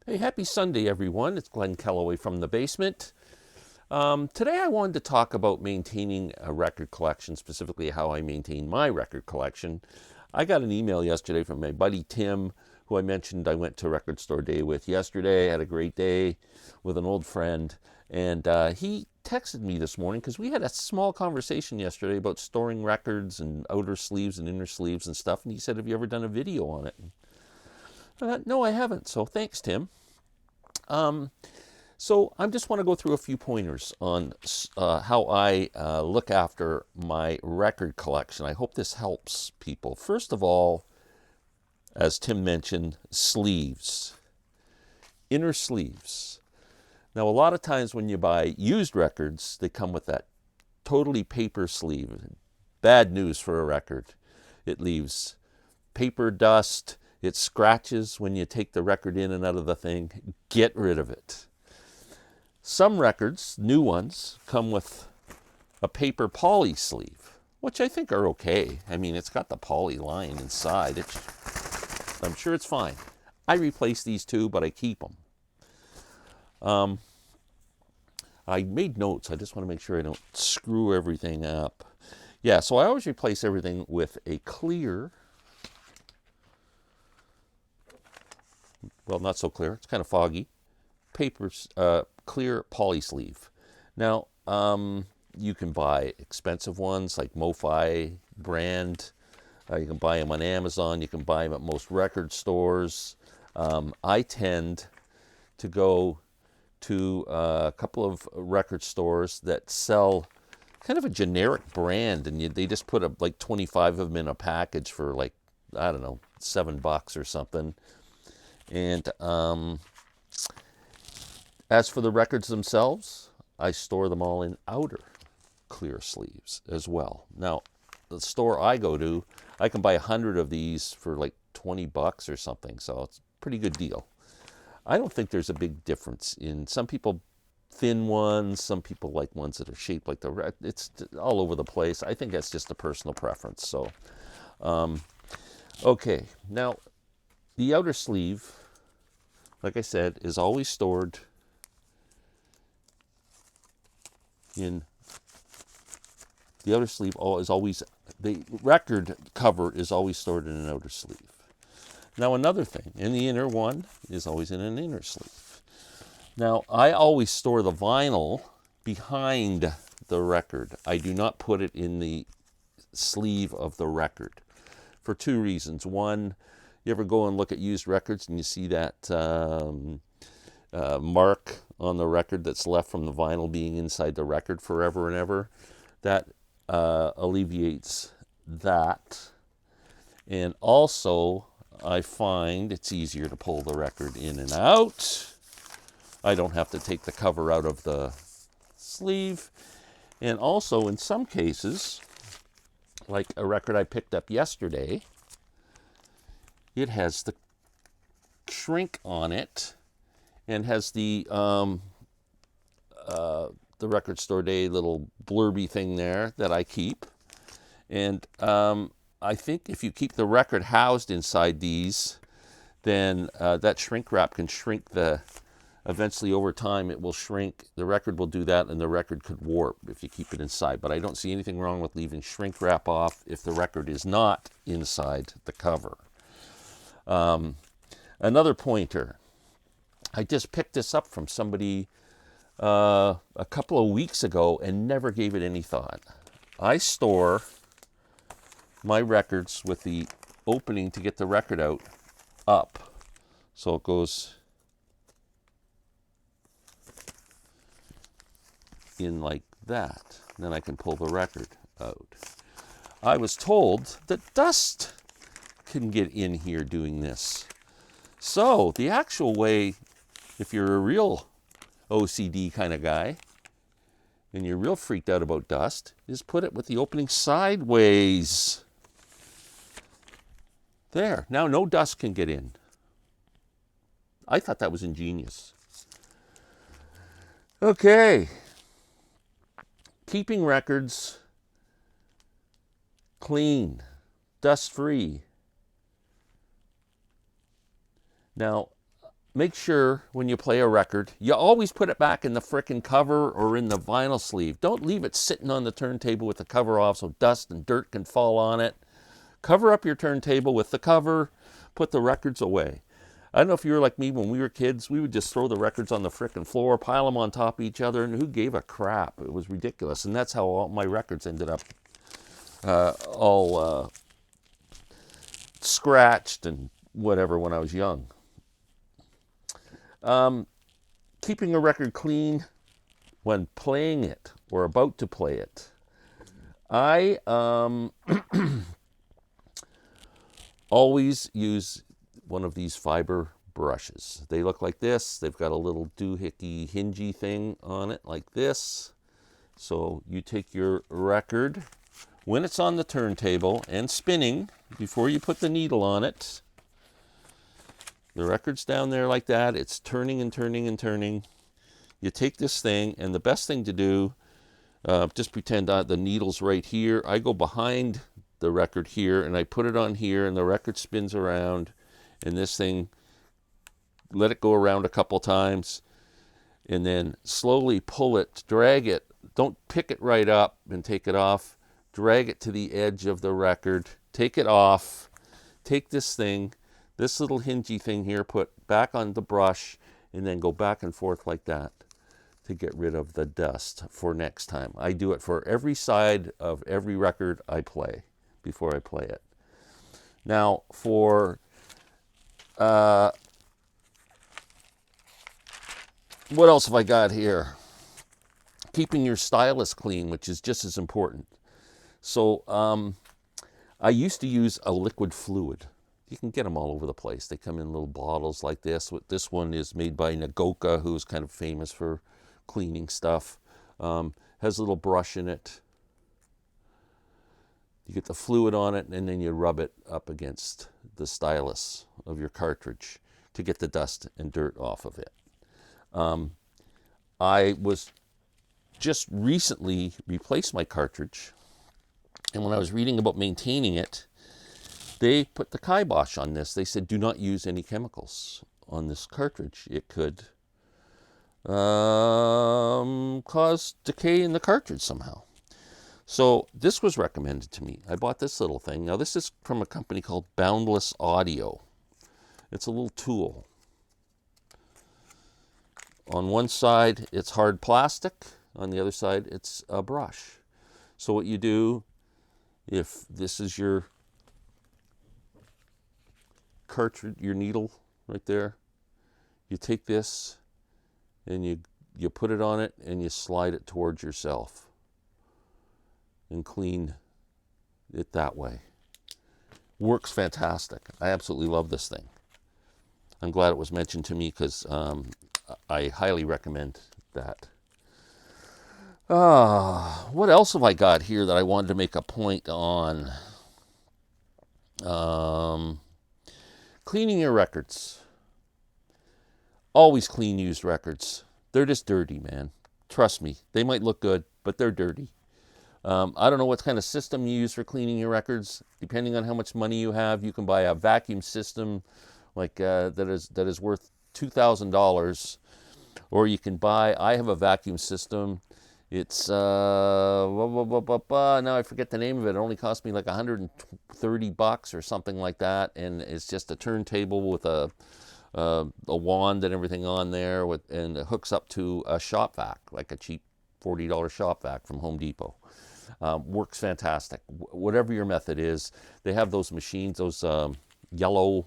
Hey, happy Sunday, everyone. It's Glenn Kellaway from the basement. Today I wanted to talk about maintaining a record collection, specifically how I maintain my record collection. I got an email yesterday from my buddy Tim, who I mentioned I went to Record Store Day with yesterday. I had a great day with an old friend. And he texted me this morning because we had a small conversation yesterday about storing records and outer sleeves and inner sleeves and stuff. And he said, "Have you ever done a video on it?" No, I haven't. So thanks, Tim. Um, so I just want to go through a few pointers on how I look after my record collection. I hope this helps people. First of all, as Tim mentioned, sleeves, inner sleeves. Now, a lot of times when you buy used records, they come with that totally paper sleeve. Bad news for a record. It leaves paper dust. It scratches when you take the record in and out of the thing. Get rid of it. Some records, new ones, come with a paper poly sleeve, which I think are okay. I mean, it's got the poly line inside. I'm sure it's fine. I replace these too, but I keep them. I made notes. I just want to make sure I don't screw everything up. Yeah, so I always replace everything with a clear, well, not so clear, it's kind of foggy, clear poly sleeve. Now, you can buy expensive ones like MoFi brand. You can buy them on Amazon. You can buy them at most record stores. I tend to go to a couple of record stores that sell kind of a generic brand, and they just put like 25 of them in a package for like, I don't know, $7 or something. And as for the records themselves, I store them all in outer clear sleeves as well. Now, the store I go to, I can buy 100 of these for like $20 or something, so it's a pretty good deal. I don't think there's a big difference in some people thin ones, some people like ones that are shaped like it's all over the place. I think that's just a personal preference. So, okay, now the outer sleeve, like I said, is always stored in the outer sleeve. Is always the record cover is always stored in an outer sleeve. Now another thing, and the inner one is always in an inner sleeve. Now I always store the vinyl behind the record. I do not put it in the sleeve of the record for two reasons. One, you ever go and look at used records and you see that mark on the record that's left from the vinyl being inside the record forever and ever? That alleviates that. And also, I find it's easier to pull the record in and out. I don't have to take the cover out of the sleeve. And also, in some cases, like a record I picked up yesterday, it has the shrink on it and has the Record Store Day little blurby thing there that I keep. And I think if you keep the record housed inside these, then that shrink wrap can shrink eventually over time it will shrink. The record will do that, and the record could warp if you keep it inside. But I don't see anything wrong with leaving shrink wrap off if the record is not inside the cover. Another pointer. I just picked this up from somebody a couple of weeks ago and never gave it any thought. I store my records with the opening to get the record out up. So it goes in like that. Then I can pull the record out. I was told that dust can get in here doing this. So the actual way, if you're a real OCD kind of guy and you're real freaked out about dust, is put it with the opening sideways. There. Now no dust can get in. I thought that was ingenious. Okay. Keeping records clean, dust-free. Now, make sure when you play a record, you always put it back in the frickin' cover or in the vinyl sleeve. Don't leave it sitting on the turntable with the cover off so dust and dirt can fall on it. Cover up your turntable with the cover, put the records away. I don't know if you were like me when we were kids. We would just throw the records on the frickin' floor, pile them on top of each other, and who gave a crap? It was ridiculous. And that's how all my records ended up all scratched and whatever when I was young. Keeping a record clean when playing it or about to play it. I always use one of these fiber brushes. They look like this. They've got a little doohickey hingy thing on it like this. So you take your record when it's on the turntable and spinning, before you put the needle on it. The record's down there like that. It's turning and turning and turning. You take this thing, and the best thing to do, just pretend the needle's right here. I go behind the record here, and I put it on here, and the record spins around, and this thing, let it go around a couple times, and then slowly pull it, drag it. Don't pick it right up and take it off. Drag it to the edge of the record. Take it off. Take this thing, this little hingy thing here, put back on the brush, and then go back and forth like that to get rid of the dust for next time. I do it for every side of every record I play before I play it. Now, for what else have I got here? Keeping your stylus clean, which is just as important. So I used to use a liquid fluid. You can get them all over the place. They come in little bottles like this. This one is made by Nagoka, who's kind of famous for cleaning stuff. Has a little brush in it. You get the fluid on it, and then you rub it up against the stylus of your cartridge to get the dust and dirt off of it. I was just recently replaced my cartridge, and when I was reading about maintaining it, they put the kibosh on this. They said, do not use any chemicals on this cartridge. It could cause decay in the cartridge somehow. So this was recommended to me. I bought this little thing. Now this is from a company called Boundless Audio. It's a little tool. On one side, it's hard plastic. On the other side, it's a brush. So what you do, if this is your cartridge, your needle right there, you take this and you put it on it and you slide it towards yourself and clean it that way. Works fantastic. I absolutely love this thing. I'm glad it was mentioned to me because I highly recommend that. What else have I got here that I wanted to make a point on? Cleaning your records. Always clean used records. They're just dirty, man. Trust me. They might look good, but they're dirty. I don't know what kind of system you use for cleaning your records. Depending on how much money you have, you can buy a vacuum system like that is worth $2,000, or you can buy. I have a vacuum system. It's now I forget the name of it. It only cost me like $130 or something like that, and it's just a turntable with a wand and everything on there, and it hooks up to a shop vac, like a cheap $40 shop vac from Home Depot. Works fantastic. Whatever your method is, they have those machines, those yellow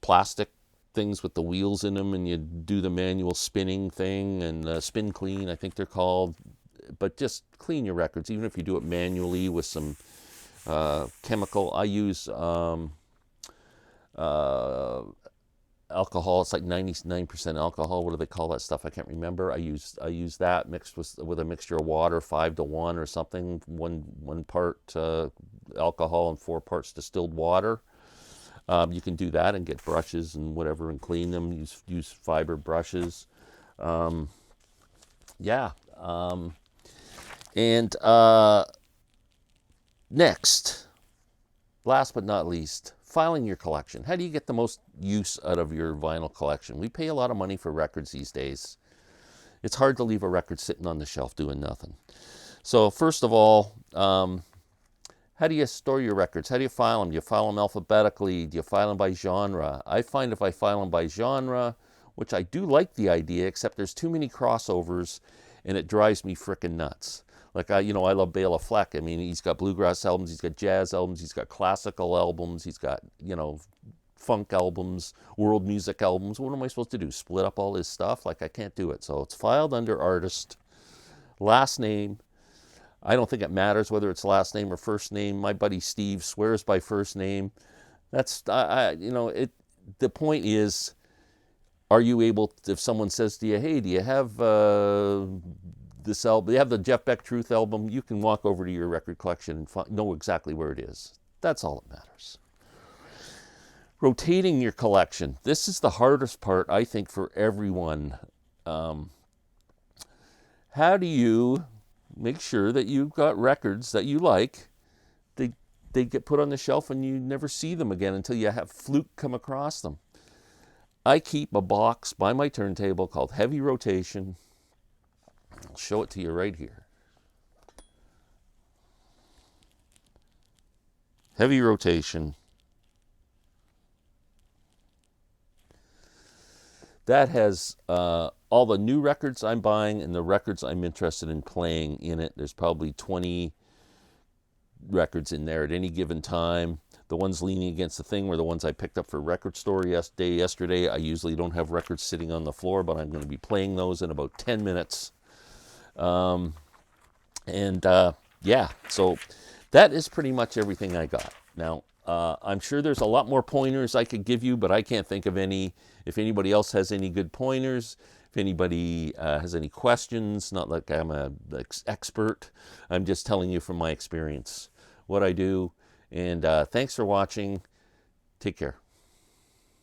plastic things with the wheels in them, and you do the manual spinning thing, and spin clean, I think they're called. But just clean your records, even if you do it manually with some chemical. I use alcohol. It's like 99% alcohol. What do they call that stuff? I can't remember. I use that mixed with a mixture of water, 5-to-1 or something. One part alcohol and 4 parts distilled water. You can do that and get brushes and whatever and clean them. Use fiber brushes. Next, last but not least, filing your collection. How do you get the most use out of your vinyl collection? We pay a lot of money for records these days. It's hard to leave a record sitting on the shelf doing nothing. So first of all, how do you store your records? How do you file them? Do you file them alphabetically? Do you file them by genre? I find if I file them by genre, which I do like the idea, except there's too many crossovers and it drives me frickin' nuts. Like, I love Bela Fleck. I mean, he's got bluegrass albums, he's got jazz albums, he's got classical albums, he's got, funk albums, world music albums. What am I supposed to do? Split up all his stuff? Like, I can't do it. So it's filed under artist, last name. I don't think it matters whether it's last name or first name. My buddy Steve swears by first name. That's, the point is, are you able to, if someone says to you, hey, do you have this album, you have the Jeff Beck Truth album, you can walk over to your record collection and know exactly where it is. That's all that matters. Rotating your collection. This is the hardest part, I think, for everyone. How do you make sure that you've got records that you like? They get put on the shelf and you never see them again until you have fluke come across them. I keep a box by my turntable called Heavy Rotation. I'll show it to you right here. Heavy Rotation. That has all the new records I'm buying and the records I'm interested in playing in it. There's probably 20 records in there at any given time. The ones leaning against the thing were the ones I picked up for Record Store yesterday. I usually don't have records sitting on the floor, but I'm going to be playing those in about 10 minutes. So that is pretty much everything I got. Now, I'm sure there's a lot more pointers I could give you, but I can't think of any. If anybody else has any good pointers, if anybody has any questions, not like I'm an expert, I'm just telling you from my experience what I do. And thanks for watching. Take care.